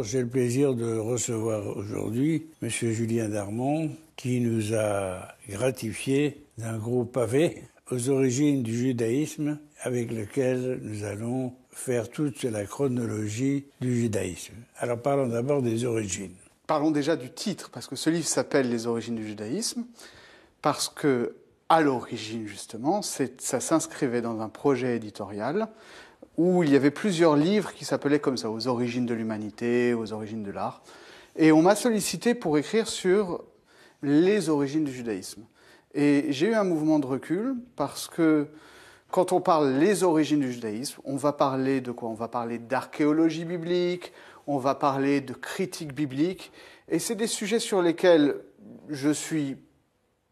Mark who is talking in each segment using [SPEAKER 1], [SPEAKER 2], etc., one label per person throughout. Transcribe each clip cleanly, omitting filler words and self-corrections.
[SPEAKER 1] j'ai le plaisir de recevoir aujourd'hui M. Julien Darmon, qui nous a gratifié d'un gros pavé aux origines du judaïsme, avec lequel nous allons faire toute la chronologie du judaïsme. Alors parlons d'abord des origines.
[SPEAKER 2] Parlons déjà du titre, parce que ce livre s'appelle « Les origines du judaïsme », parce que, à l'origine, justement, ça s'inscrivait dans un projet éditorial où il y avait plusieurs livres qui s'appelaient comme ça, « Aux origines de l'humanité »,« Aux origines de l'art ». Et on m'a sollicité pour écrire sur les origines du judaïsme. Et j'ai eu un mouvement de recul, parce que quand on parle les origines du judaïsme, on va parler de quoi? On va parler d'archéologie biblique, on va parler de critique biblique, et c'est des sujets sur lesquels je suis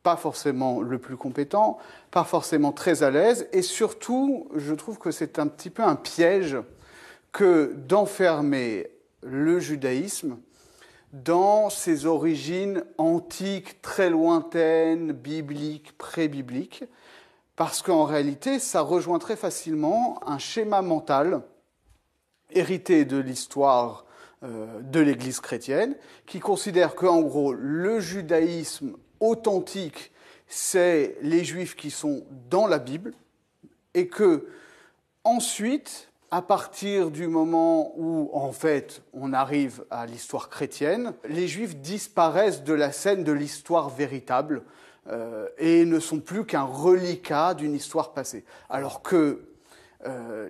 [SPEAKER 2] pas forcément le plus compétent, pas forcément très à l'aise, et surtout, je trouve que c'est un petit peu un piège que d'enfermer le judaïsme dans ses origines antiques, très lointaines, bibliques, pré-bibliques, parce qu'en réalité, ça rejoint très facilement un schéma mental hérité de l'histoire de l'Église chrétienne, qui considère qu'en gros, le judaïsme authentique, c'est les Juifs qui sont dans la Bible, et que ensuite, à partir du moment où, en fait, on arrive à l'histoire chrétienne, les Juifs disparaissent de la scène de l'histoire véritable et ne sont plus qu'un reliquat d'une histoire passée. Alors que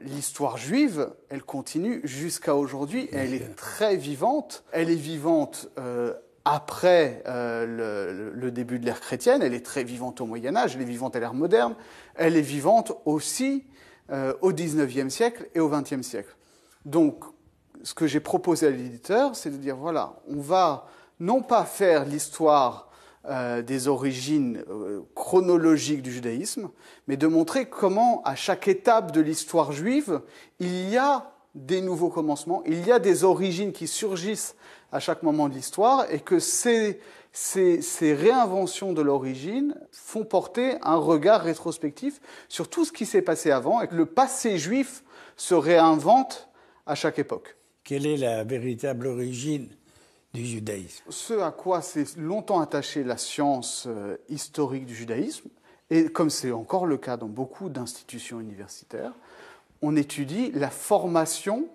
[SPEAKER 2] l'histoire juive, elle continue jusqu'à aujourd'hui, elle est très vivante. Elle est vivante après le début de l'ère chrétienne, elle est très vivante au Moyen-Âge, elle est vivante à l'ère moderne, elle est vivante aussi au XIXe siècle et au XXe siècle. Donc, ce que j'ai proposé à l'éditeur, c'est de dire, voilà, on va non pas faire l'histoire des origines chronologiques du judaïsme, mais de montrer comment, à chaque étape de l'histoire juive, il y a des nouveaux commencements, il y a des origines qui surgissent à chaque moment de l'histoire, et que ces réinventions de l'origine font porter un regard rétrospectif sur tout ce qui s'est passé avant, et que le passé juif se réinvente à chaque époque.
[SPEAKER 1] Quelle est la véritable origine du judaïsme?
[SPEAKER 2] Ce à quoi s'est longtemps attachée la science historique du judaïsme, et comme c'est encore le cas dans beaucoup d'institutions universitaires, on étudie la formation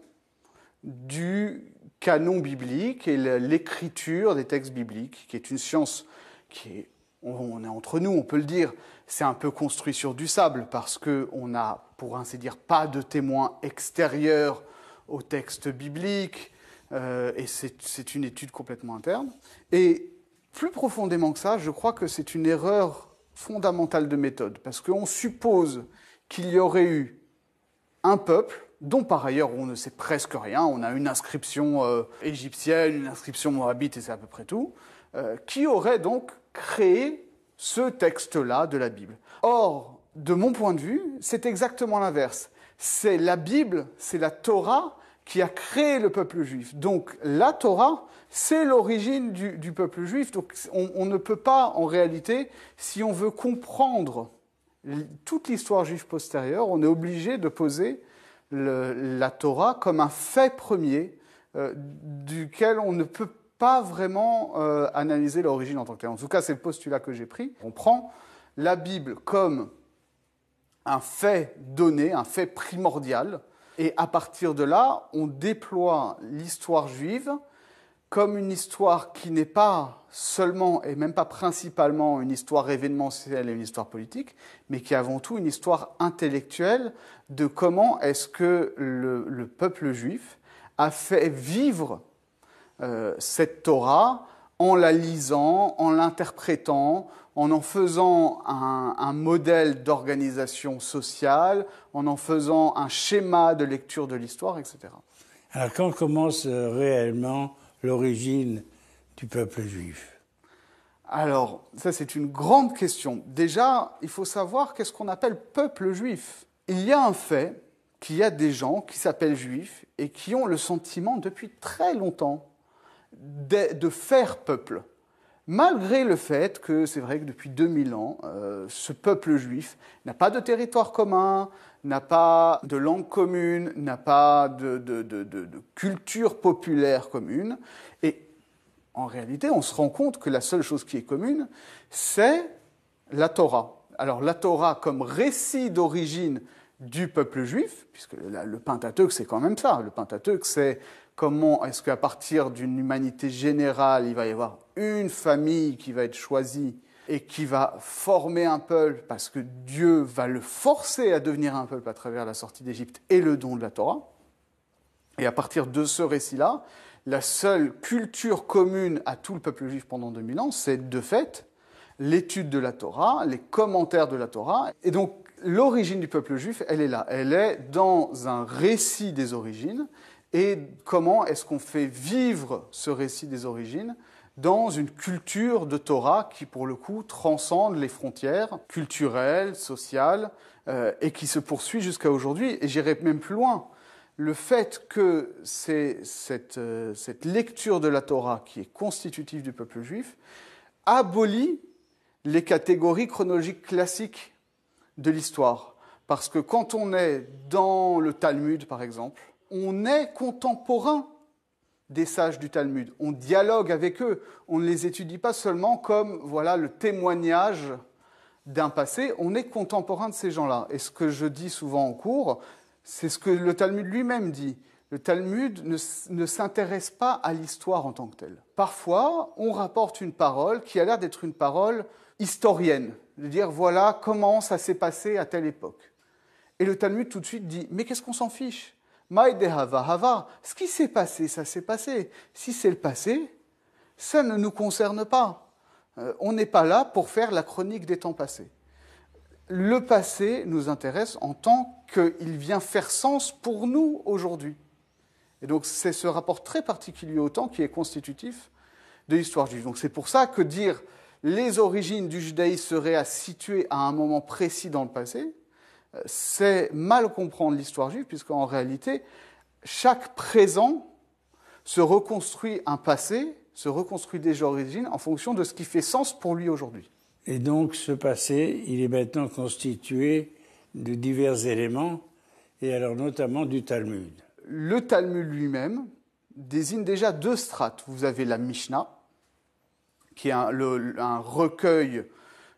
[SPEAKER 2] du canon biblique et l'écriture des textes bibliques, qui est une science qui est, on est entre nous, on peut le dire, c'est un peu construit sur du sable, parce qu'on n'a, pour ainsi dire, pas de témoins extérieurs au texte biblique, et c'est une étude complètement interne. Et plus profondément que ça, je crois que c'est une erreur fondamentale de méthode, parce qu'on suppose qu'il y aurait eu un peuple, dont par ailleurs on ne sait presque rien, on a une inscription égyptienne, une inscription moabite, et c'est à peu près tout, qui aurait donc créé ce texte-là de la Bible. Or, de mon point de vue, c'est exactement l'inverse. C'est la Bible, c'est la Torah qui a créé le peuple juif. Donc la Torah, c'est l'origine du peuple juif. Donc on ne peut pas, en réalité, si on veut comprendre toute l'histoire juive postérieure, on est obligé de poser la Torah comme un fait premier duquel on ne peut pas vraiment analyser l'origine en tant que telle. En tout cas, c'est le postulat que j'ai pris. On prend la Bible comme un fait donné, un fait primordial, et à partir de là, on déploie l'histoire juive comme une histoire qui n'est pas seulement, et même pas principalement, une histoire événementielle et une histoire politique, mais qui est avant tout une histoire intellectuelle de comment est-ce que le peuple juif a fait vivre cette Torah en la lisant, en l'interprétant, en faisant un modèle d'organisation sociale, en faisant un schéma de lecture de l'histoire, etc.
[SPEAKER 1] Alors quand commence réellement l'origine du peuple juif?
[SPEAKER 2] Alors, ça c'est une grande question. Déjà, il faut savoir qu'est-ce qu'on appelle peuple juif. Il y a un fait qu'il y a des gens qui s'appellent juifs et qui ont le sentiment depuis très longtemps de faire peuple. malgré le fait que c'est vrai que depuis 2000 ans, ce peuple juif n'a pas de territoire commun, n'a pas de langue commune, n'a pas de culture populaire commune. Et en réalité, on se rend compte que la seule chose qui est commune, c'est la Torah. Alors la Torah comme récit d'origine du peuple juif, puisque le Pentateuque, c'est quand même ça. Le Pentateuque, c'est comment est-ce qu'à partir d'une humanité générale, il va y avoir une famille qui va être choisie et qui va former un peuple, parce que Dieu va le forcer à devenir un peuple à travers la sortie d'Égypte et le don de la Torah. Et à partir de ce récit-là, la seule culture commune à tout le peuple juif pendant 2000 ans, c'est de fait l'étude de la Torah, les commentaires de la Torah. Et donc, l'origine du peuple juif, elle est là. Elle est dans un récit des origines. Et comment est-ce qu'on fait vivre ce récit des origines dans une culture de Torah qui, pour le coup, transcende les frontières culturelles, sociales, et qui se poursuit jusqu'à aujourd'hui. Et j'irai même plus loin. Le fait que cette lecture de la Torah, qui est constitutive du peuple juif, abolit les catégories chronologiques classiques de l'histoire. Parce que quand on est dans le Talmud, par exemple, on est contemporain des sages du Talmud. On dialogue avec eux. On ne les étudie pas seulement comme voilà, le témoignage d'un passé. On est contemporain de ces gens-là. Et ce que je dis souvent en cours, c'est ce que le Talmud lui-même dit. Le Talmud ne s'intéresse pas à l'histoire en tant que telle. Parfois, on rapporte une parole qui a l'air d'être une parole historienne, de dire voilà comment ça s'est passé à telle époque. Et le Talmud tout de suite dit mais qu'est-ce qu'on s'en fiche? Maïdehava hava, ce qui s'est passé, ça s'est passé. Si c'est le passé, ça ne nous concerne pas. On n'est pas là pour faire la chronique des temps passés. Le passé nous intéresse en tant qu'il vient faire sens pour nous aujourd'hui. Et donc c'est ce rapport très particulier au temps qui est constitutif de l'histoire juive. Donc c'est pour ça que dire les origines du judaïsme seraient à situer à un moment précis dans le passé, c'est mal comprendre l'histoire juive, puisqu'en réalité, chaque présent se reconstruit un passé, se reconstruit des origines en fonction de ce qui fait sens pour lui aujourd'hui.
[SPEAKER 1] Et donc ce passé, il est maintenant constitué de divers éléments, et alors notamment du Talmud.
[SPEAKER 2] Le Talmud lui-même désigne déjà deux strates. Vous avez la Mishnah, qui est un recueil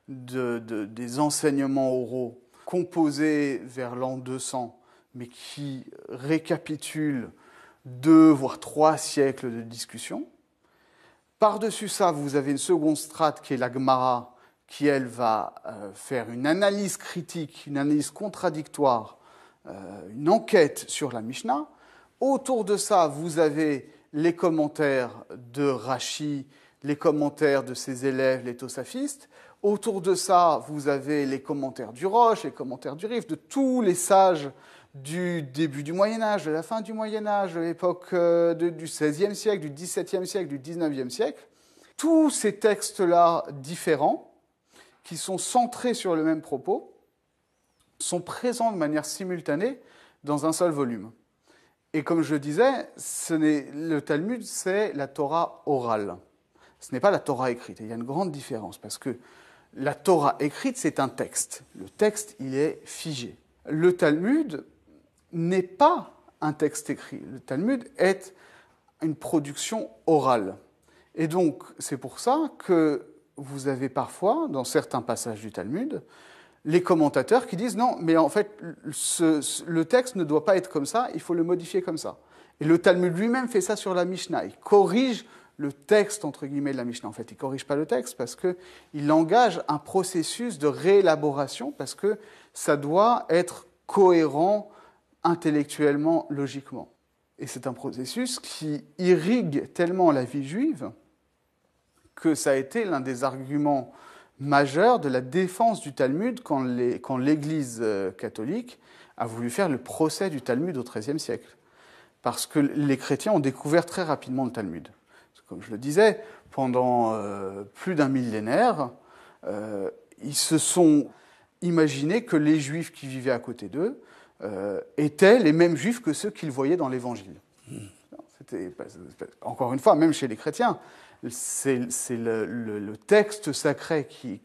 [SPEAKER 2] des enseignements oraux composés vers l'an 200, mais qui récapitule 2 voire 3 siècles de discussion. Par-dessus ça, vous avez une seconde strate qui est la Gemara, qui, elle, va faire une analyse critique, une analyse contradictoire, une enquête sur la Mishnah. Autour de ça, vous avez les commentaires de Rashi, les commentaires de ses élèves, les tosafistes. Autour de ça, vous avez les commentaires du Rosh, les commentaires du Rif, de tous les sages du début du Moyen-Âge, de la fin du Moyen-Âge, de l'époque du XVIe siècle, du XVIIe siècle, du XIXe siècle. Tous ces textes-là différents, qui sont centrés sur le même propos, sont présents de manière simultanée dans un seul volume. Et comme je le disais, le Talmud, c'est la Torah orale. Ce n'est pas la Torah écrite. Et il y a une grande différence, parce que la Torah écrite, c'est un texte. Le texte, il est figé. Le Talmud n'est pas un texte écrit. Le Talmud est une production orale. Et donc, c'est pour ça que vous avez parfois, dans certains passages du Talmud, les commentateurs qui disent non, mais en fait, le texte ne doit pas être comme ça, il faut le modifier comme ça. Et le Talmud lui-même fait ça sur la Mishnah. Il corrige le texte, entre guillemets, de la Mishnah. En fait, il ne corrige pas le texte parce qu'il engage un processus de réélaboration, parce que ça doit être cohérent intellectuellement, logiquement. Et c'est un processus qui irrigue tellement la vie juive que ça a été l'un des arguments majeurs de la défense du Talmud quand l'Église catholique a voulu faire le procès du Talmud au XIIIe siècle. Parce que les chrétiens ont découvert très rapidement le Talmud. Comme je le disais, pendant plus d'un millénaire, ils se sont imaginés que les Juifs qui vivaient à côté d'eux étaient les mêmes Juifs que ceux qu'ils voyaient dans l'Évangile. Encore une fois, même chez les chrétiens, c'est le texte sacré qui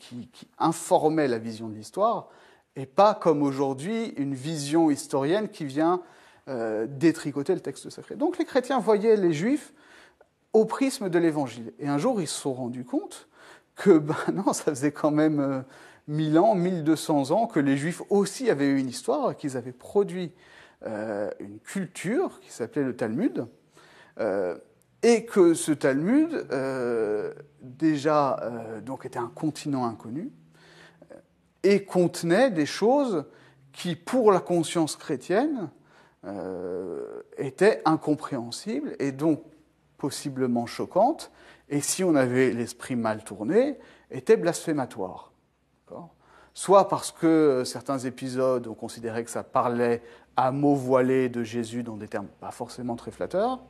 [SPEAKER 2] informait la vision de l'histoire, et pas comme aujourd'hui une vision historienne qui vient détricoter le texte sacré. Donc les chrétiens voyaient les juifs au prisme de l'Évangile. Et un jour, ils se sont rendus compte que non, ça faisait quand même 1000 ans, 1200 ans que les juifs aussi avaient eu une histoire, qu'ils avaient produit une culture qui s'appelait le Talmud, et que ce Talmud, donc était un continent inconnu, et contenait des choses qui, pour la conscience chrétienne, étaient incompréhensibles et donc possiblement choquantes, et si on avait l'esprit mal tourné, étaient blasphématoires. Soit parce que certains épisodes, on considérait que ça parlait à mots voilés de Jésus dans des termes pas forcément très flatteurs,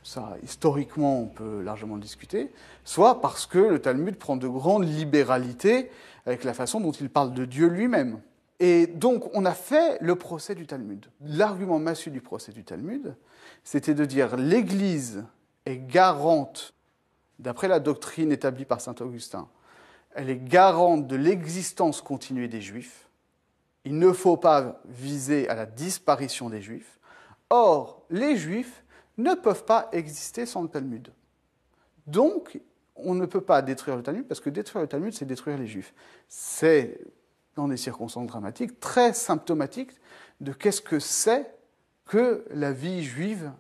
[SPEAKER 2] ça, historiquement, on peut largement le discuter, soit parce que le Talmud prend de grandes libéralités avec la façon dont il parle de Dieu lui-même. Et donc, on a fait le procès du Talmud. L'argument massu du procès du Talmud, c'était de dire l'Église est garante, d'après la doctrine établie par saint Augustin, elle est garante de l'existence continuée des Juifs. Il ne faut pas viser à la disparition des Juifs. Or, les Juifs ne peuvent pas exister sans le Talmud. Donc, on ne peut pas détruire le Talmud, parce que détruire le Talmud, c'est détruire les Juifs. C'est, dans des circonstances dramatiques, très symptomatique de qu'est-ce que c'est que la vie juive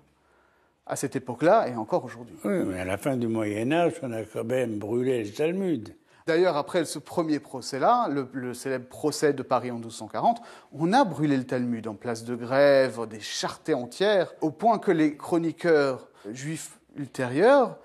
[SPEAKER 2] à cette époque-là et encore aujourd'hui.
[SPEAKER 1] Oui, mais à la fin du Moyen-Âge, on a quand même brûlé le Talmud.
[SPEAKER 2] D'ailleurs, après ce premier procès-là, le célèbre procès de Paris en 1240, on a brûlé le Talmud en place de Grève, des charretées entières, au point que les chroniqueurs juifs ultérieurs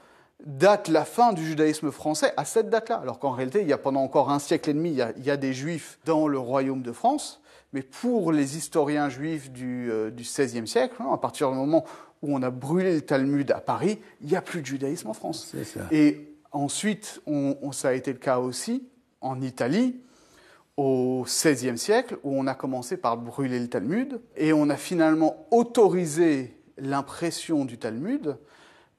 [SPEAKER 2] datent la fin du judaïsme français à cette date-là. Alors qu'en réalité, il y a pendant encore un siècle et demi, il y a des juifs dans le royaume de France, mais pour les historiens juifs du XVIe siècle, à partir du moment où on a brûlé le Talmud à Paris, il n'y a plus de judaïsme en France.
[SPEAKER 1] C'est ça.
[SPEAKER 2] Et ensuite, ça a été le cas aussi en Italie, au XVIe siècle, où on a commencé par brûler le Talmud, et on a finalement autorisé l'impression du Talmud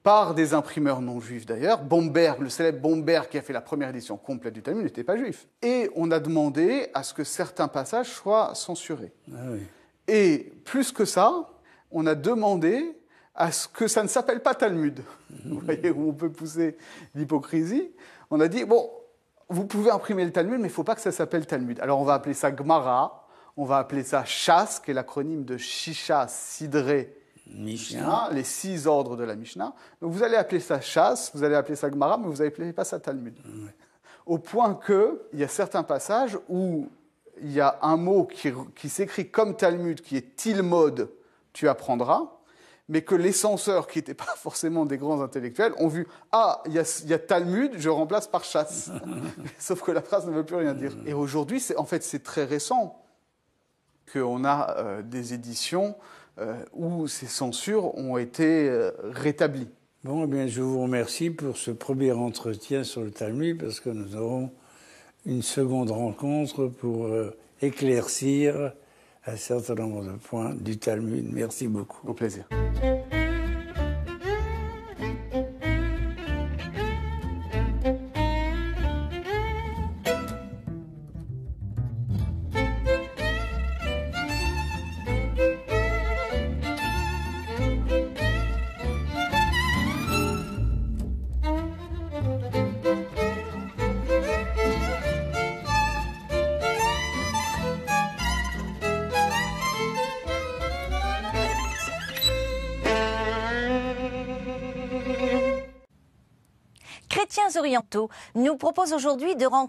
[SPEAKER 2] par des imprimeurs non juifs d'ailleurs. Bomberg, le célèbre Bomberg qui a fait la première édition complète du Talmud, n'était pas juif. Et on a demandé à ce que certains passages soient censurés.
[SPEAKER 1] Ah oui.
[SPEAKER 2] Et plus que ça, on a demandé à ce que ça ne s'appelle pas Talmud. Vous voyez où on peut pousser l'hypocrisie. On a dit, bon, vous pouvez imprimer le Talmud, mais il ne faut pas que ça s'appelle Talmud. Alors on va appeler ça Gemara, on va appeler ça Shas, qui est l'acronyme de Shisha, Sidré, Mishnah, les 6 ordres de la Mishnah. Donc vous allez appeler ça Shas, vous allez appeler ça Gemara, mais vous n'appelez pas ça Talmud. Ouais. Au point qu'il y a certains passages où il y a un mot qui s'écrit comme Talmud, qui est Tilmod, tu apprendras, mais que les censeurs, qui n'étaient pas forcément des grands intellectuels, ont vu « Ah, il y a Talmud, je remplace par chasse. » Sauf que la phrase ne veut plus rien dire. Et aujourd'hui, c'est très récent qu'on a des éditions où ces censures ont été rétablies.
[SPEAKER 1] Bon, eh bien, je vous remercie pour ce premier entretien sur le Talmud, parce que nous aurons une seconde rencontre pour éclaircir un certain nombre de points du Talmud. Merci beaucoup.
[SPEAKER 2] Au plaisir.
[SPEAKER 3] Chrétiens orientaux nous propose aujourd'hui de rencontrer